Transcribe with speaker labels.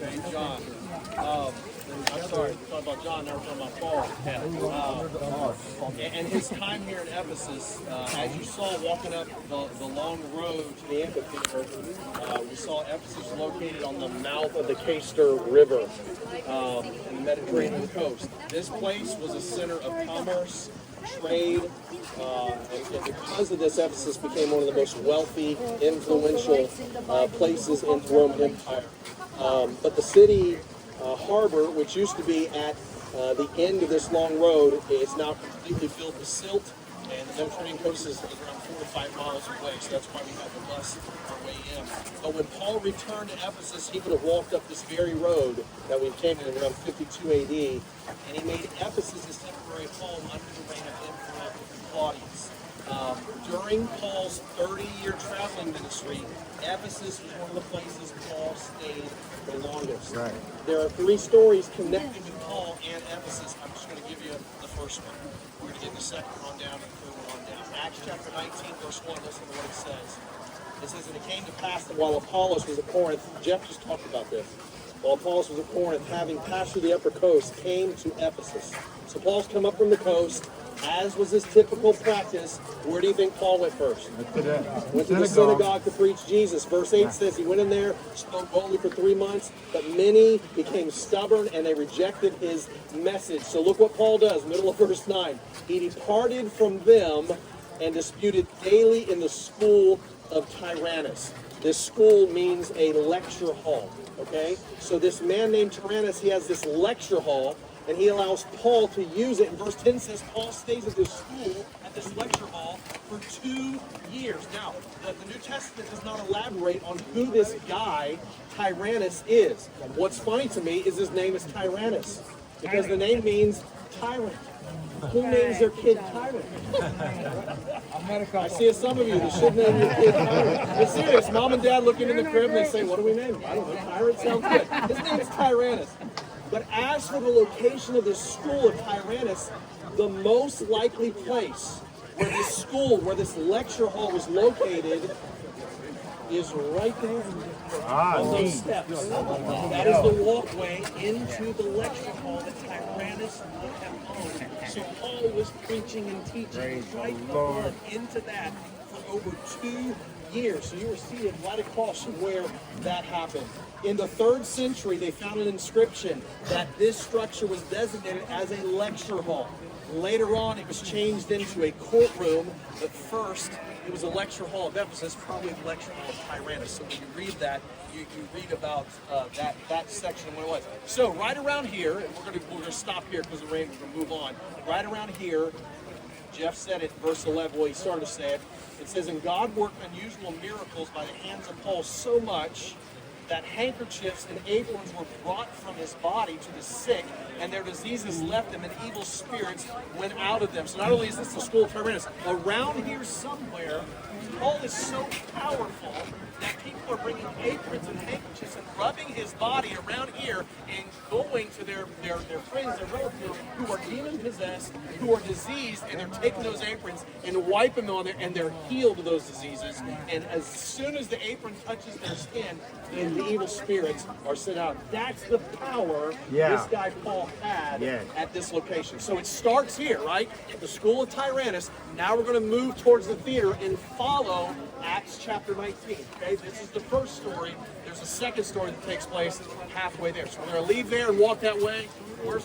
Speaker 1: Okay, John. I'm sorry, we're talking about John, now we're talking about Paul. And his time here in Ephesus, as you saw walking up the long road to the amphitheater, we saw Ephesus located on the mouth of the Cayster River in the Mediterranean coast. This place was a center of commerce, trade, and because of this, Ephesus became one of the most wealthy, influential places in the Roman Empire. But the city harbor, which used to be at the end of this long road, is now completely filled with silt, and the Mediterranean coast is around 4 to 5 miles away, so that's why we have to bus our way in. But when Paul returned to Ephesus, he would have walked up this very road that we came in around 52 AD, and he made Ephesus his temporary home under the reign of Emperor Claudius. During Paul's 30-year traveling ministry, Ephesus was one of the places Paul stayed the longest. Right. There are 3 stories connected with Paul and Ephesus. I'm just going to give you the first one. We're going to get the second one down and the third one down. Acts chapter 19, verse 1, listen to what it says. It says, "And it came to pass that while Apollos was at Corinth," Jeff just talked about this, "while Apollos was at Corinth, having passed through the upper coast, came to Ephesus." So Paul's come up from the coast. As was his typical practice, where do you think Paul went first? Went to the synagogue to preach Jesus. Verse 8 says he went in there, spoke boldly for 3 months, but many became stubborn and they rejected his message. So look what Paul does, middle of verse 9. "He departed from them and disputed daily in the school of Tyrannus." This school means a lecture hall, okay? So this man named Tyrannus, he has this lecture hall, and he allows Paul to use it. And verse 10 says Paul stays at this school, at this lecture hall, for 2 years. Now, the New Testament does not elaborate on who this guy, Tyrannus, is. What's funny to me is his name is Tyrannus, because the name means tyrant. Who names their kid Tyrant? I see some of you that should name your kid Tyrant. It's serious. Mom and Dad looking in the crib and they say, "What do we name him?" I don't know. Tyrant sounds good. His name is Tyrannus. But as for the location of this school of Tyrannus, the most likely place where this school, where this lecture hall was located, is right there on those steps. That is the walkway into the lecture hall that Tyrannus would have owned. So Paul was preaching and teaching right up into that for over 2 years. So you were seated right across from where that happened. In the 3rd century, they found an inscription that this structure was designated as a lecture hall. Later on, it was changed into a courtroom, but first, it was a lecture hall of Ephesus, probably the lecture hall of Tyrannus. So when you read that, you read about that section when it was. So right around here, and we're gonna stop here because of the rain. We're gonna move on. Right around here, Jeff said it, verse 11. Well, he started to say it. It says, "And God worked unusual miracles by the hands of Paul, so much that handkerchiefs and aprons were brought from his body to the sick, and their diseases left them, and evil spirits went out of them." So not only is this the school of Tyrannus, around here somewhere, Paul is so powerful that people are bringing aprons and handkerchiefs and rubbing his body around here and going to their friends, their relatives who are demon-possessed, who are diseased, and they're taking those aprons and wiping them on there, and they're healed of those diseases. And as soon as the apron touches their skin, then the evil spirits are sent out. That's the power this guy Paul had at this location. So it starts here, right? At the school of Tyrannus. Now we're going to move towards the theater and follow Acts chapter 19. Okay, this is the first story. There's a second story that takes place halfway there. So we're going to leave there and walk that way. Where's our